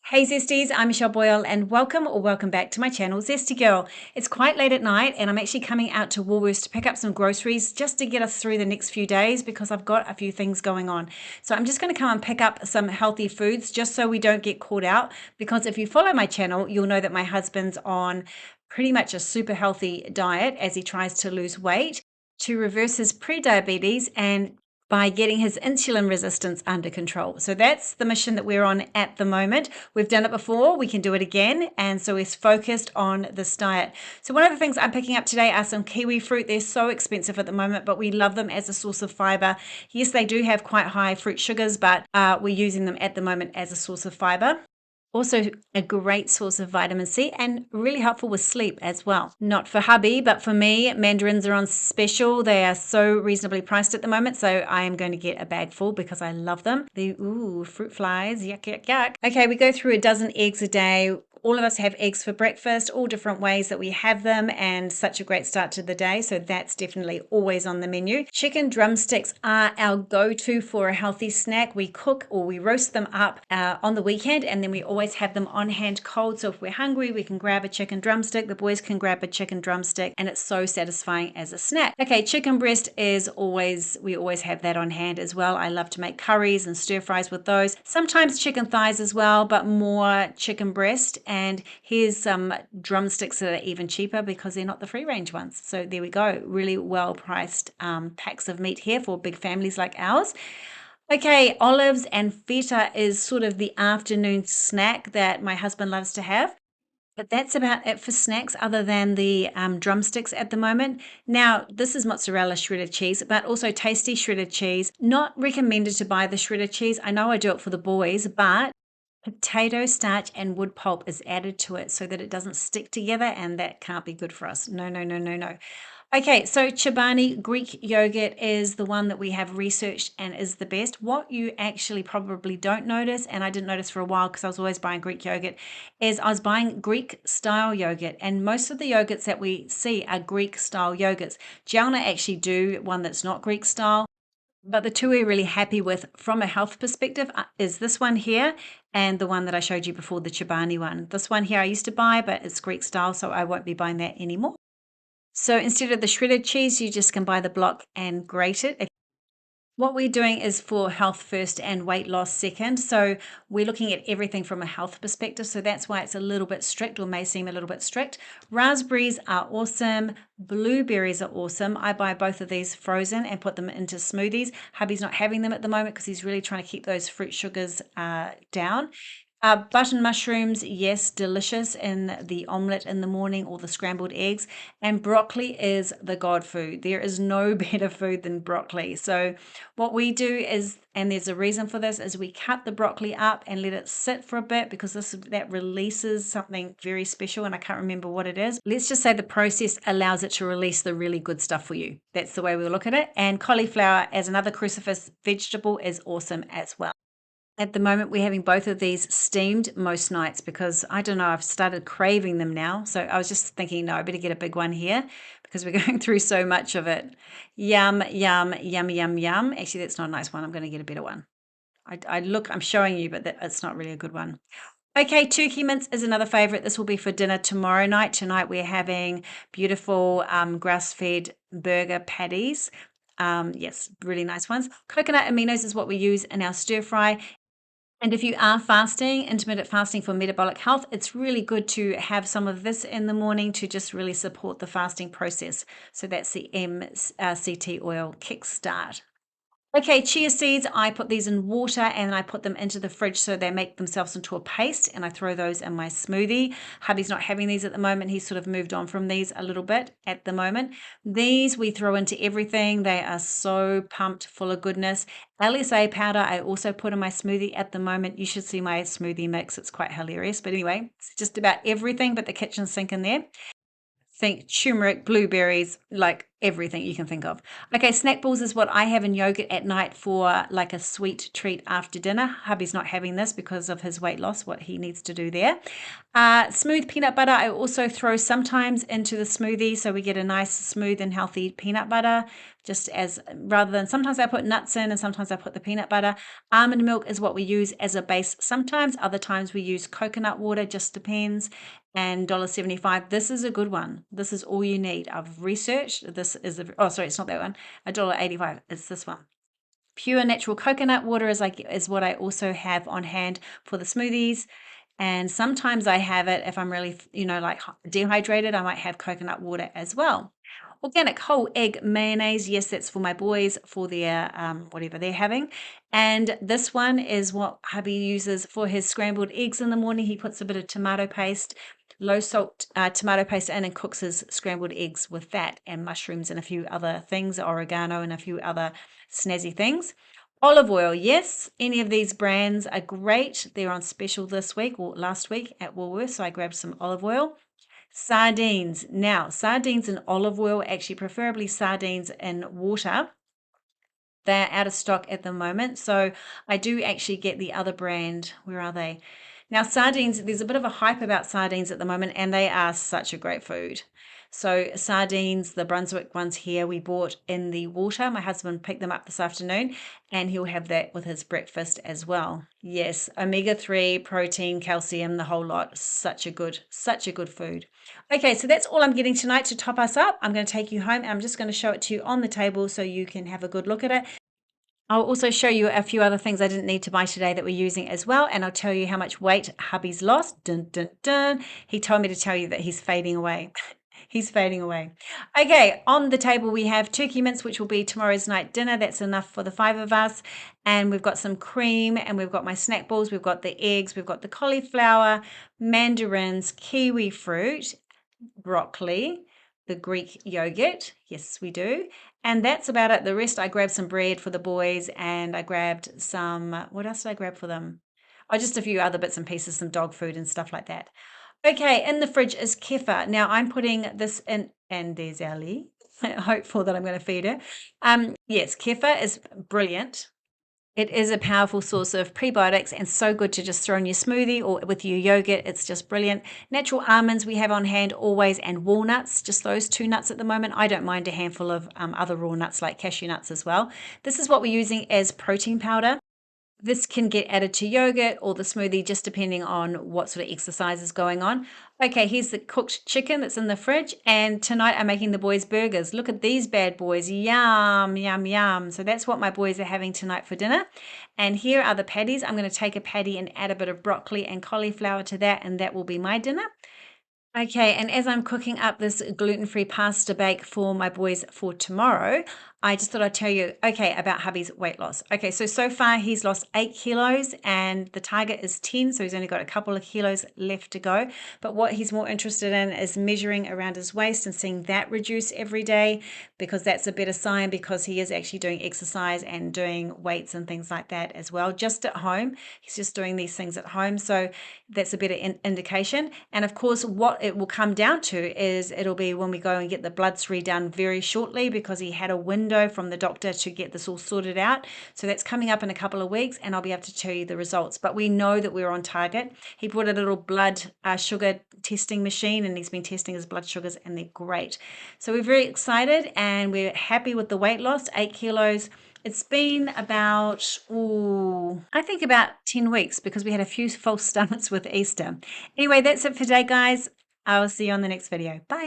Hey Zesties, I'm Michelle Boyle and welcome back to my channel, Zesty Girl. It's quite late at night and I'm actually coming out to Woolworths to pick up some groceries just to get us through the next few days because I've got a few things going on. So I'm just going to come and pick up some healthy foods just so we don't get caught out, because if you follow my channel, you'll know that my husband's on pretty much a super healthy diet as he tries to lose weight to reverse his prediabetes and by getting his insulin resistance under control. So that's the mission that we're on at the moment. We've done it before, we can do it again, and so we're focused on this diet. So one of the things I'm picking up today are some kiwi fruit. They're so expensive at the moment, but we love them as a source of fiber. Yes, they do have quite high fruit sugars, but we're using them at the moment as a source of fiber. Also a great source of vitamin C and really helpful with sleep as well. Not for hubby, but for me, mandarins are on special. They are so reasonably priced at the moment, so I am going to get a bag full because I love them. Fruit flies, yuck, yuck, yuck. Okay, we go through a dozen eggs a day. All of us have eggs for breakfast, all different ways that we have them, and such a great start to the day. So that's definitely always on the menu. Chicken drumsticks are our go-to for a healthy snack. We cook or we roast them up on the weekend, and then we always have them on hand cold. So if we're hungry, we can grab a chicken drumstick. The boys can grab a chicken drumstick, and it's so satisfying as a snack. Okay, chicken breast is we always have that on hand as well. I love to make curries and stir fries with those. Sometimes chicken thighs as well, but more chicken breast. And here's some drumsticks that are even cheaper because they're not the free range ones. So there we go. Really well priced packs of meat here for big families like ours. Okay, olives and feta is sort of the afternoon snack that my husband loves to have. But that's about it for snacks other than the drumsticks at the moment. Now, this is mozzarella shredded cheese, but also tasty shredded cheese. Not recommended to buy the shredded cheese. I know I do it for the boys, but potato starch and wood pulp is added to it so that it doesn't stick together, and that can't be good for us. No, no, no, no, no. Okay, so Chobani Greek yogurt is the one that we have researched and is the best. What you actually probably don't notice, and I didn't notice for a while because I was always buying Greek yogurt, is I was buying Greek style yogurt, and most of the yogurts that we see are Greek style yogurts. Jalna actually do one that's not Greek style. But the two we're really happy with from a health perspective is this one here and the one that I showed you before, the Chobani one. This one here I used to buy, but it's Greek style, so I won't be buying that anymore. So instead of the shredded cheese, you just can buy the block and grate it. What we're doing is for health first and weight loss second. So we're looking at everything from a health perspective. So that's why it's a little bit strict, or may seem a little bit strict. Raspberries are awesome. Blueberries are awesome. I buy both of these frozen and put them into smoothies. Hubby's not having them at the moment because he's really trying to keep those fruit sugars down. Button mushrooms, yes, delicious in the omelette in the morning or the scrambled eggs. And broccoli is the god food. There is no better food than broccoli. So what we do is, and there's a reason for this, is we cut the broccoli up and let it sit for a bit because that releases something very special, and I can't remember what it is. Let's just say the process allows it to release the really good stuff for you. That's the way we'll look at it. And cauliflower as another crucifix vegetable is awesome as well. At the moment, we're having both of these steamed most nights because, I don't know, I've started craving them now. So I was just thinking, no, I better get a big one here because we're going through so much of it. Yum, yum, yum, yum, yum. Actually, that's not a nice one. I'm going to get a better one. I'm showing you, but it's not really a good one. Okay, turkey mince is another favorite. This will be for dinner tomorrow night. Tonight we're having beautiful grass-fed burger patties. Yes, really nice ones. Coconut aminos is what we use in our stir fry. And if you are fasting, intermittent fasting for metabolic health, it's really good to have some of this in the morning to just really support the fasting process. So that's the MCT oil kickstart. Okay, chia seeds, I put these in water and I put them into the fridge so they make themselves into a paste, and I throw those in my smoothie. Hubby's not having these at the moment. He's sort of moved on from these a little bit at the moment. These we throw into everything. They are so pumped full of goodness. LSA powder I also put in my smoothie at the moment. You should see my smoothie mix. It's quite hilarious. But anyway, it's just about everything but the kitchen sink in there. Think turmeric, blueberries, like everything you can think of. Okay, snack balls is what I have in yogurt at night for like a sweet treat after dinner. Hubby's not having this because of his weight loss, what he needs to do there. Smooth peanut butter I also throw sometimes into the smoothie, so we get a nice smooth and healthy peanut butter, just as rather than sometimes I put nuts in and sometimes I put the peanut butter. Almond milk is what we use as a base sometimes, other times we use coconut water, just depends. And $1.75. This is a good one. This is all you need. I've researched. This is oh, sorry, it's not that one. $1.85. It's this one. Pure natural coconut water is what I also have on hand for the smoothies. And sometimes I have it if I'm really, like dehydrated, I might have coconut water as well. Organic whole egg mayonnaise. Yes, that's for my boys for their whatever they're having. And this one is what hubby uses for his scrambled eggs in the morning. He puts a bit of tomato paste, low salt tomato paste in, and cooks his scrambled eggs with that and mushrooms and a few other things, oregano and a few other snazzy things. Olive oil, yes, any of these brands are great. They're on special this week or last week at Woolworths, so I grabbed some olive oil. Sardines. Now, sardines in olive oil, actually preferably sardines in water. They're out of stock at the moment, so I do actually get the other brand. Where are they? Now, sardines, there's a bit of a hype about sardines at the moment, and they are such a great food. So sardines, the Brunswick ones here, we bought in the water. My husband picked them up this afternoon, and he'll have that with his breakfast as well. Yes, omega-3, protein, calcium, the whole lot. Such a good food. Okay, so that's all I'm getting tonight to top us up. I'm going to take you home, and I'm just going to show it to you on the table so you can have a good look at it. I'll also show you a few other things I didn't need to buy today that we're using as well, and I'll tell you how much weight hubby's lost. Dun, dun, dun. He told me to tell you that he's fading away. He's fading away. Okay, on the table we have turkey mince, which will be tomorrow's night dinner. That's enough for the 5 of us. And we've got some cream, and we've got my snack balls, we've got the eggs, we've got the cauliflower, mandarins, kiwi fruit, broccoli, the Greek yogurt. Yes, we do. And that's about it. The rest, I grabbed some bread for the boys, and I grabbed some, what else did I grab for them? Oh, just a few other bits and pieces, some dog food and stuff like that. Okay, in the fridge is kefir. Now I'm putting this in, and there's Ellie, hopeful that I'm going to feed her. Yes, kefir is brilliant. It is a powerful source of prebiotics and so good to just throw in your smoothie or with your yogurt. It's just brilliant. Natural almonds we have on hand always, and walnuts, just those 2 nuts at the moment. I don't mind a handful of other raw nuts like cashew nuts as well. This is what we're using as protein powder. This can get added to yogurt or the smoothie, just depending on what sort of exercise is going on. Okay, here's the cooked chicken that's in the fridge. And tonight I'm making the boys burgers. Look at these bad boys. Yum, yum, yum. So that's what my boys are having tonight for dinner. And here are the patties. I'm going to take a patty and add a bit of broccoli and cauliflower to that, and that will be my dinner. Okay, and as I'm cooking up this gluten-free pasta bake for my boys for tomorrow, I just thought I'd tell you, okay, about hubby's weight loss. Okay, so far he's lost 8 kilos and the target is 10, so he's only got a couple of kilos left to go. But what he's more interested in is measuring around his waist and seeing that reduce every day, because that's a better sign, because he is actually doing exercise and doing weights and things like that as well, just at home. He's just doing these things at home, so that's a better indication. And of course, what it will come down to is it'll be when we go and get the bloods redone very shortly, because he had a window from the doctor to get this all sorted out. So that's coming up in a couple of weeks, and I'll be able to tell you the results. But we know that we're on target. He brought a little blood sugar testing machine, and he's been testing his blood sugars, and they're great. So we're very excited, and we're happy with the weight loss, 8 kilos. It's been about, I think about 10 weeks, because we had a few false starts with Easter. Anyway, that's it for today, guys. I'll see you on the next video. Bye.